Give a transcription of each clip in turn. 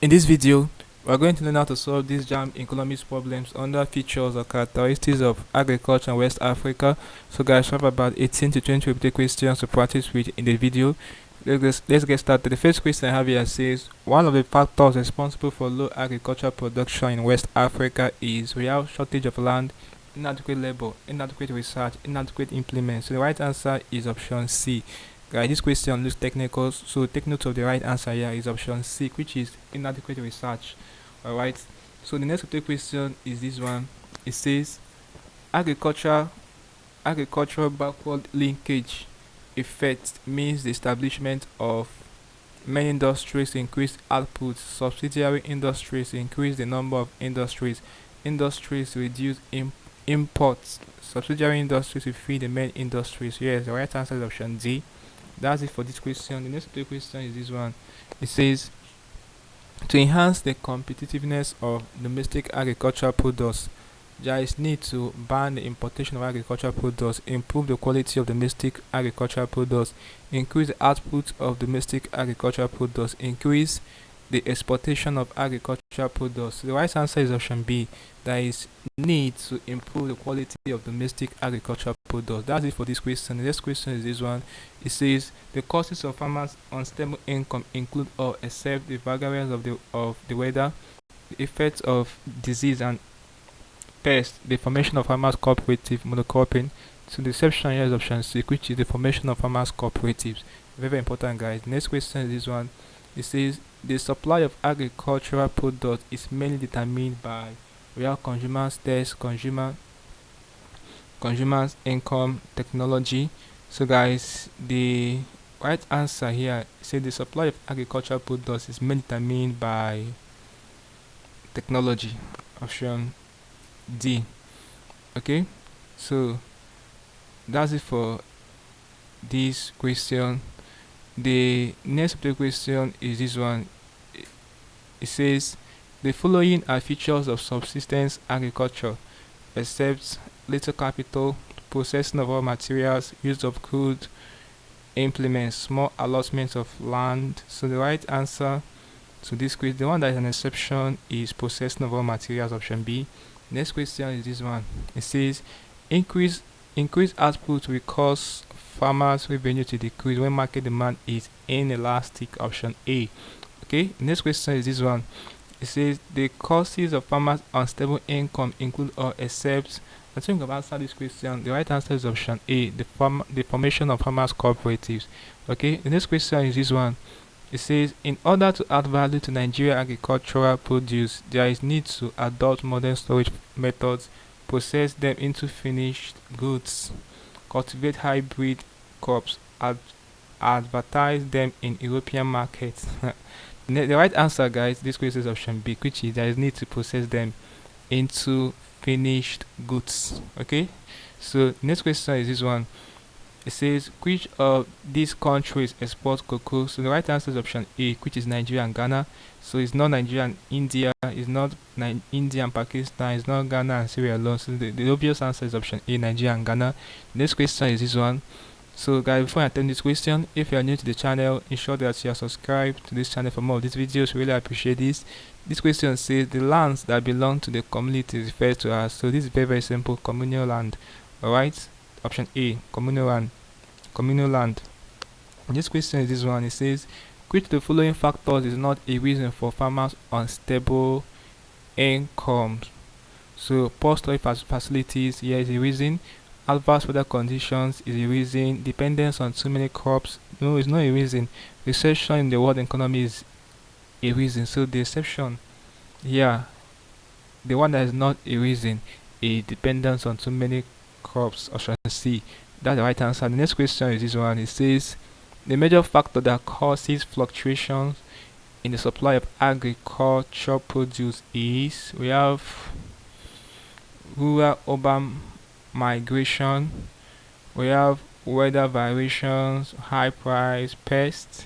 In this video, we are going to learn how to solve these JAMB economics problems under features or characteristics of agriculture in West Africa. So guys, we have about 18 to 20 repeated questions to practice with in the video. Let's get started. The first question I have here says, one of the factors responsible for low agricultural production in West Africa is we have shortage of land, inadequate labor, inadequate research, inadequate implements. So the right answer is option C. Guys, this question looks technical, so take note of the right answer here is option C, which is inadequate research. Alright, so the next question is this one. It says agricultural backward linkage effect means the establishment of many industries increase output, subsidiary industries increase the number of industries reduce imports, subsidiary industries will feed the main industries. Yes, the right answer is option D. That's it for this question. The next question is this one. It says to enhance the competitiveness of domestic agricultural products, there is need to ban the importation of agricultural products, improve the quality of domestic agricultural products, increase the output of domestic agricultural products, increase the exportation of agricultural products. The right answer is option B. There is need to improve the quality of domestic agricultural products. That's it for this question. The next question is this one. It says the causes of farmers' unstable income include all except the vagaries of the weather, the effects of disease and pest, the formation of farmers cooperative monocropping. So the exception here is option C, which is the formation of farmers cooperatives. Very important, guys. The next question is this one. It says the supply of agricultural products is mainly determined by real consumers' taste, consumers' income, technology. So guys, the right answer here says the supply of agricultural products is mainly determined by technology. Option D. Okay, so that's it for this question. The next question is this one. It says the following are features of subsistence agriculture except little capital, processing of raw materials, use of crude implements, small allotments of land. So the right answer to this question, the one that is an exception, is processing of raw materials, option B. Next question is this one. It says increased output will cause farmers' revenue to decrease when market demand is inelastic, option A. Okay, next question is this one. It says the causes of farmers' unstable income include or except. I think I've answered this question. The right answer is option A, the formation of farmers cooperatives. Okay, the next question is this one. It says in order to add value to Nigeria agricultural produce, there is need to adopt modern storage methods, process them into finished goods, cultivate hybrid crops, advertise them in European markets. The right answer, guys, this question is option B, which is there is need to process them into finished goods. Okay, so next question is this one. It says which of these countries export cocoa? So the right answer is option A, which is Nigeria and Ghana. So it's not Nigeria and India, it's not India and Pakistan, it's not Ghana and Syria alone. So the obvious answer is option A, Nigeria and Ghana. Next question is this one. So guys, before I attempt this question, if you are new to the channel, ensure that you are subscribed to this channel for more of these videos. Really appreciate this. This question says the lands that belong to the community is referred to as. So this is very simple, communal land. Alright, option A, communal land. This question is this one. It says which of the following factors is not a reason for farmers' unstable income? So poor storage facilities, here is a reason. Adverse weather conditions is a reason. Dependence on too many crops, no, it's not a reason. Recession in the world economy is a reason. So the exception here, the one that is not a reason, a dependence on too many crops, option C. That's the right answer. The next question is this one. It says the major factor that causes fluctuations in the supply of agricultural produce is, we have rural urban migration, we have weather variations, high price, pests.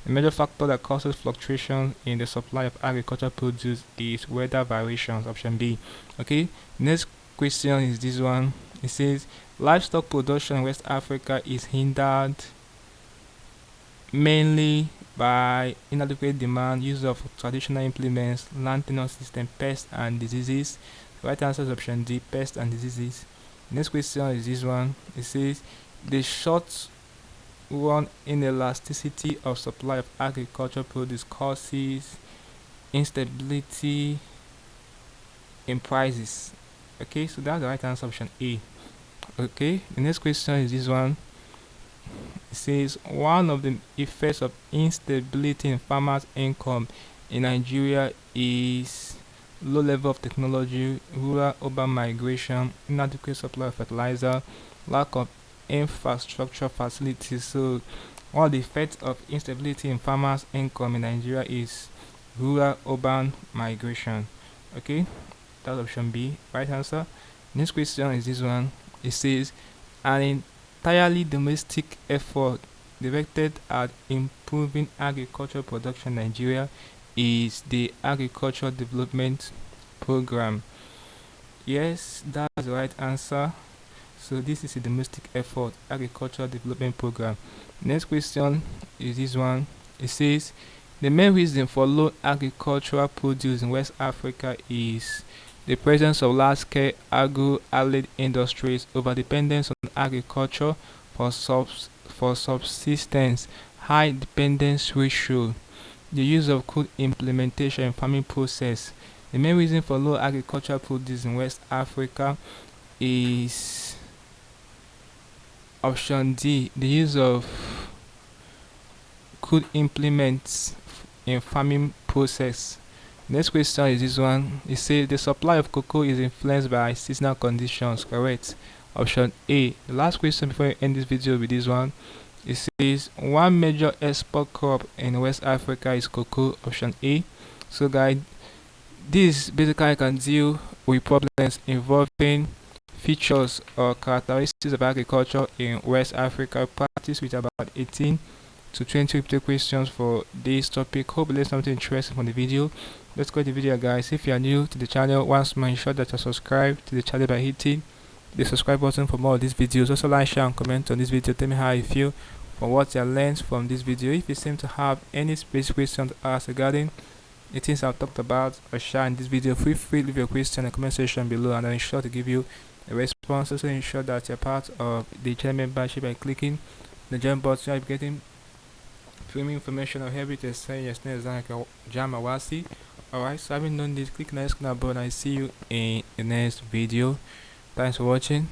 The major factor that causes fluctuation in the supply of agricultural produce is weather variations, option B. Okay, next question is this one. It says livestock production in West Africa is hindered mainly by inadequate demand, use of traditional implements, land tenure system, pests and diseases. The right answer is option D, pests and diseases. Next question is this one. It says the short run inelasticity of supply of agricultural produce causes instability in prices. Okay, so that's the right answer, option A. Okay, the next question is this one. It says one of the effects of instability in farmers' income in Nigeria is low level of technology, rural urban migration, inadequate supply of fertilizer, lack of infrastructure facilities. So one of the effects of instability in farmers' income in Nigeria is rural urban migration. Okay, that's option B, right answer. Next question is this one. It says an entirely domestic effort directed at improving agricultural production in Nigeria is the Agricultural Development Program. Yes, that's the right answer. So this is a domestic effort, Agricultural Development Program. Next question is this one. It says the main reason for low agricultural produce in West Africa is the presence of large-scale agro-allied industries, overdependence on agriculture for subsistence, high dependence ratio, the use of crude implementation in farming process. The main reason for low agricultural produce in West Africa is option D, the use of crude implements in farming process. Next question is this one. It says the supply of cocoa is influenced by seasonal conditions. Correct. Option A. The last question before I end this video with this one. It says one major export crop in West Africa is cocoa. Option A. So guys, this basically can deal with problems involving features or characteristics of agriculture in West Africa. Practice with about 18 to 20 repeated questions for this topic. Hope you learned something interesting from the video. Let's go to the video, guys. If you are new to the channel, once more ensure that you subscribe to the channel by hitting the subscribe button for more of these videos. Also like, share and comment on this video. Tell me how you feel from what you learned from this video. If you seem to have any specific questions to ask regarding the things I've talked about or share in this video, feel free to leave your question in the comment section below and I'll ensure to give you a response. Also ensure that you're part of the channel membership by clicking the join button. You'll be getting premium information on every test saying your name is like JAMB. Alright, so having done this, click the next button and I see you in the next video. Thanks for watching.